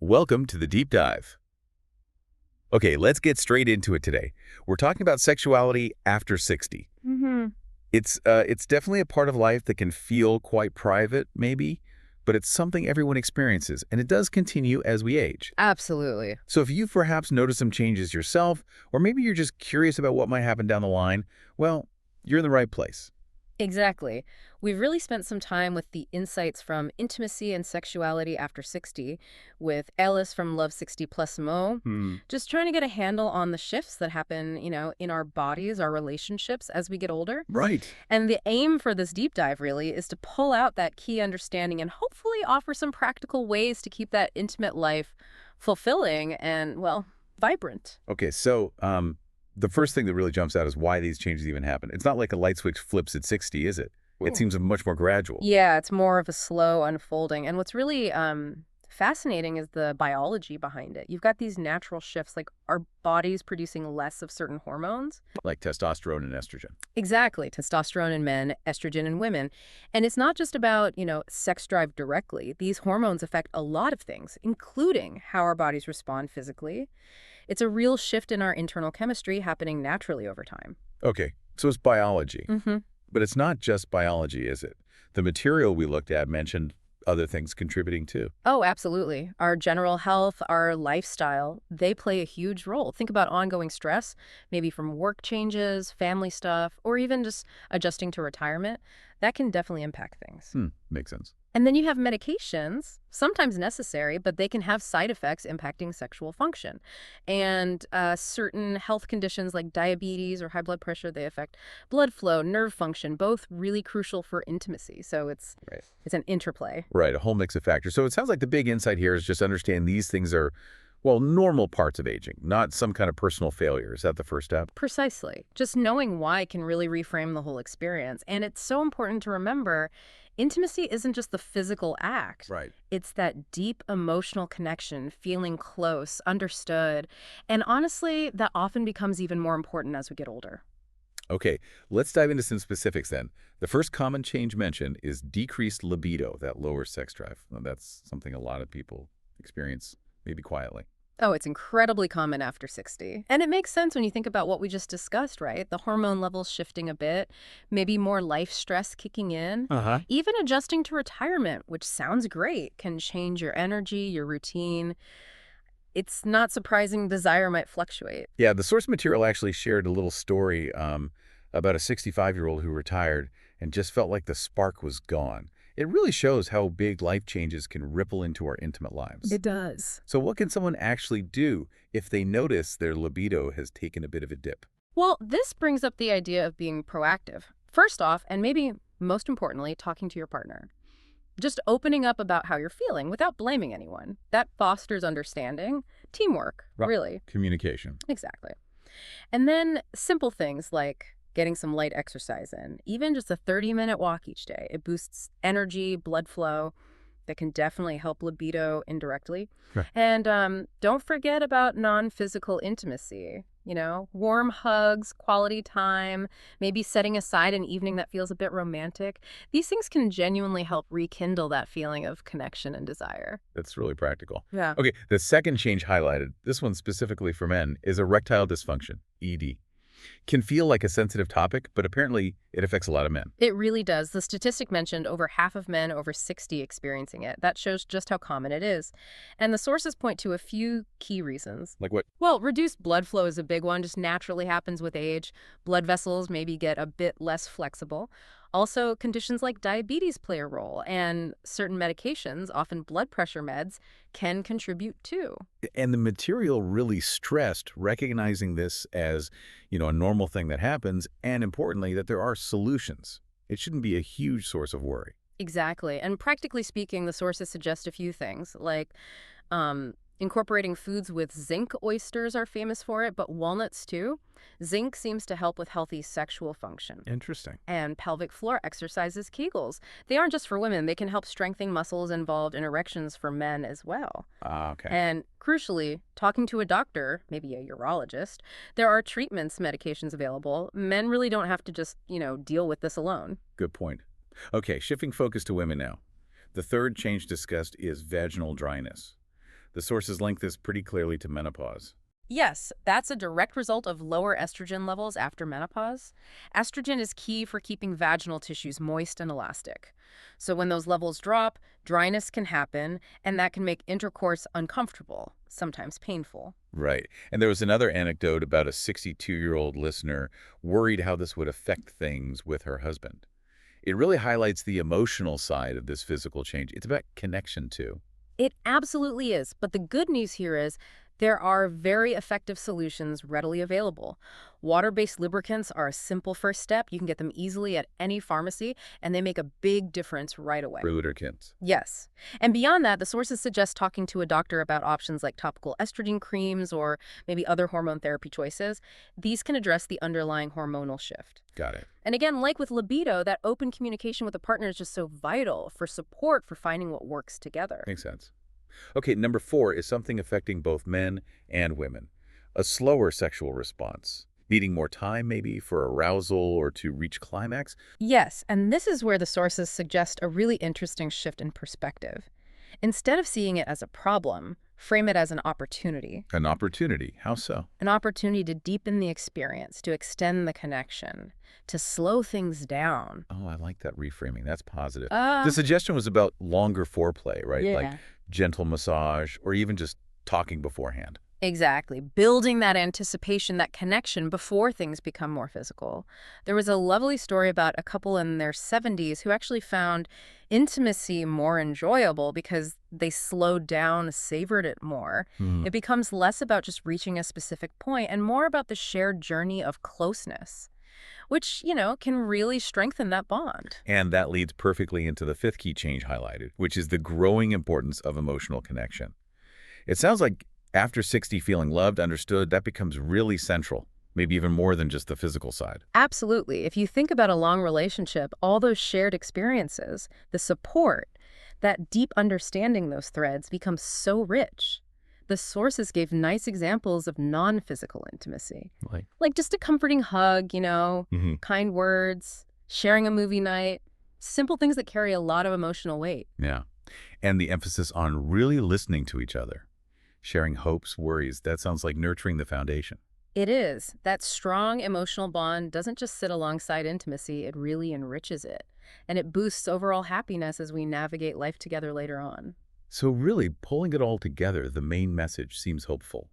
Welcome to the deep dive. Okay, let's get straight into it today. We're talking about sexuality after 60. Mm-hmm. It's definitely a part of life that can feel quite private, maybe, but it's something everyone experiences, and it does continue as we age. Absolutely. So if you've perhaps noticed some changes yourself, or maybe you're just curious about what might happen down the line, well, you're in the right place. Exactly. We've really spent some time with the insights from Intimacy and Sexuality After 60 with Ellis from Love 60 Plus Mo, Hmm. just trying to get a handle on the shifts that happen, in our bodies, our relationships as we get older. Right. And the aim for this deep dive really is to pull out that key understanding and hopefully offer some practical ways to keep that intimate life fulfilling and, well, vibrant. Okay, so the first thing that really jumps out is why these changes even happen. It's not like a light switch flips at 60, is it? It seems much more gradual. Yeah, it's more of a slow unfolding. And what's really fascinating is the biology behind it. You've got these natural shifts, like our bodies producing less of certain hormones. Like testosterone and estrogen. Exactly. Testosterone in men, estrogen in women. And it's not just about, sex drive directly. These hormones affect a lot of things, including how our bodies respond physically. It's a real shift in our internal chemistry happening naturally over time. Okay, so it's biology. Mm-hmm. But it's not just biology, is it? The material we looked at mentioned other things contributing too. Oh, absolutely. Our general health, our lifestyle, they play a huge role. Think about ongoing stress, maybe from work changes, family stuff, or even just adjusting to retirement. That can definitely impact things. Makes sense. And then you have medications, sometimes necessary, but they can have side effects impacting sexual function. And certain health conditions like diabetes or high blood pressure, they affect blood flow, nerve function, both really crucial for intimacy. So it's Right. it's an interplay. Right, a whole mix of factors. So it sounds like the big insight here is just understand these things are, well, normal parts of aging, not some kind of personal failure. Is that the first step? Precisely. Just knowing why can really reframe the whole experience. And it's so important to remember intimacy isn't just the physical act. Right. It's that deep emotional connection, feeling close, understood. And honestly, that often becomes even more important as we get older. Okay, let's dive into some specifics then. The first common change mentioned is decreased libido, that lower sex drive. Well, that's something a lot of people experience, maybe quietly. Oh, it's incredibly common after 60. And it makes sense when you think about what we just discussed, right? The hormone levels shifting a bit, maybe more life stress kicking in. Uh-huh. Even adjusting to retirement, which sounds great, can change your energy, your routine. It's not surprising desire might fluctuate. Yeah, the source material actually shared a little story about a 65-year-old who retired and just felt like the spark was gone. It really shows how big life changes can ripple into our intimate lives. It does. So what can someone actually do if they notice their libido has taken a bit of a dip? Well, this brings up the idea of being proactive. First off, and maybe most importantly, talking to your partner. Just opening up about how you're feeling without blaming anyone. That fosters understanding, teamwork, Right. really. Communication. Exactly. And then simple things like getting some light exercise in, even just a 30-minute walk each day. It boosts energy, blood flow. That can definitely help libido indirectly. Right. And don't forget about non-physical intimacy. Warm hugs, quality time, maybe setting aside an evening that feels a bit romantic. These things can genuinely help rekindle that feeling of connection and desire. That's really practical. Yeah. Okay, the second change highlighted, this one specifically for men, is erectile dysfunction, ED. Can feel like a sensitive topic, but apparently it affects a lot of men. It really does. The statistic mentioned over half of men over 60 experiencing it. That shows just how common it is. And the sources point to a few key reasons. Like what? Well, reduced blood flow is a big one, just naturally happens with age. Blood vessels maybe get a bit less flexible. Also, conditions like diabetes play a role, and certain medications, often blood pressure meds, can contribute too. And the material really stressed recognizing this as, a normal thing that happens, and importantly, that there are solutions. It shouldn't be a huge source of worry. Exactly. And practically speaking, the sources suggest a few things, like incorporating foods with zinc. Oysters are famous for it, but walnuts too. Zinc seems to help with healthy sexual function. Interesting. And pelvic floor exercises, Kegels. They aren't just for women. They can help strengthen muscles involved in erections for men as well. Okay. And crucially, talking to a doctor, maybe a urologist, there are treatments, medications available. Men really don't have to just, deal with this alone. Good point. Okay, shifting focus to women now. The third change discussed is vaginal dryness. The sources link this pretty clearly to menopause. Yes, that's a direct result of lower estrogen levels after menopause. Estrogen is key for keeping vaginal tissues moist and elastic. So when those levels drop, dryness can happen, and that can make intercourse uncomfortable, sometimes painful. Right. And there was another anecdote about a 62-year-old listener worried how this would affect things with her husband. It really highlights the emotional side of this physical change. It's about connection, too. It absolutely is, but the good news here is there are very effective solutions readily available. Water-based lubricants are a simple first step. You can get them easily at any pharmacy, and they make a big difference right away. Lubricants. Yes. And beyond that, the sources suggest talking to a doctor about options like topical estrogen creams or maybe other hormone therapy choices. These can address the underlying hormonal shift. Got it. And again, like with libido, that open communication with a partner is just so vital for support for finding what works together. Makes sense. Okay, number 4 is something affecting both men and women. A slower sexual response. Needing more time, maybe, for arousal or to reach climax. Yes, and this is where the sources suggest a really interesting shift in perspective. Instead of seeing it as a problem, frame it as an opportunity. An opportunity. How so? An opportunity to deepen the experience, to extend the connection, to slow things down. Oh, I like that reframing. That's positive. Uh, The suggestion was about longer foreplay, right? Like yeah. gentle massage or even just talking beforehand. Exactly. Building that anticipation, that connection before things become more physical. There was a lovely story about a couple in their 70s who actually found intimacy more enjoyable because they slowed down, savored it more. Hmm. It becomes less about just reaching a specific point and more about the shared journey of closeness, which, can really strengthen that bond. And that leads perfectly into the 5th key change highlighted, which is the growing importance of emotional connection. It sounds like after 60 feeling loved, understood, that becomes really central, maybe even more than just the physical side. Absolutely. If you think about a long relationship, all those shared experiences, the support, that deep understanding those threads becomes so rich. The sources gave nice examples of non-physical intimacy, Like, like just a comforting hug, hmm kind words, sharing a movie night, simple things that carry a lot of emotional weight. yeah. And the emphasis on really listening to each other, sharing hopes, worries, that sounds like nurturing the foundation. It is. That strong emotional bond doesn't just sit alongside intimacy, it really enriches it. And it boosts overall happiness as we navigate life together later on. So really, pulling it all together, the main message seems hopeful.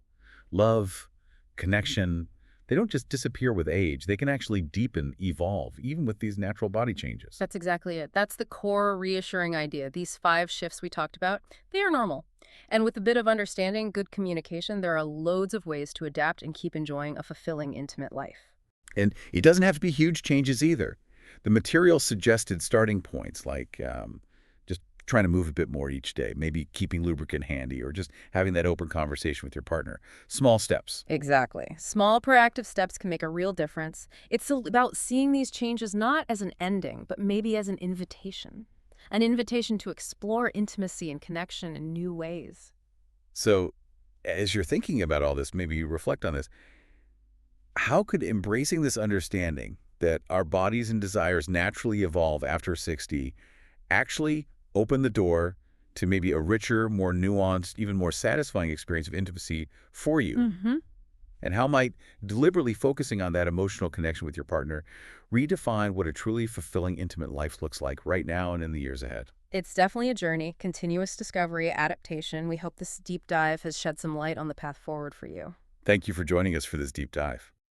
Love, connection, they don't just disappear with age. They can actually deepen, evolve, even with these natural body changes. That's exactly it. That's the core reassuring idea. These 5 shifts we talked about, they are normal. And with a bit of understanding, good communication, there are loads of ways to adapt and keep enjoying a fulfilling, intimate life. And it doesn't have to be huge changes either. The material suggested starting points like just trying to move a bit more each day, maybe keeping lubricant handy or just having that open conversation with your partner. Small steps. Exactly. Small proactive steps can make a real difference. It's about seeing these changes not as an ending, but maybe as an invitation. An invitation to explore intimacy and connection in new ways. So as you're thinking about all this, maybe you reflect on this. How could embracing this understanding that our bodies and desires naturally evolve after 60 actually open the door to maybe a richer, more nuanced, even more satisfying experience of intimacy for you? Mm-hmm. And how might deliberately focusing on that emotional connection with your partner redefine what a truly fulfilling, intimate life looks like right now and in the years ahead? It's definitely a journey, continuous discovery, adaptation. We hope this deep dive has shed some light on the path forward for you. Thank you for joining us for this deep dive.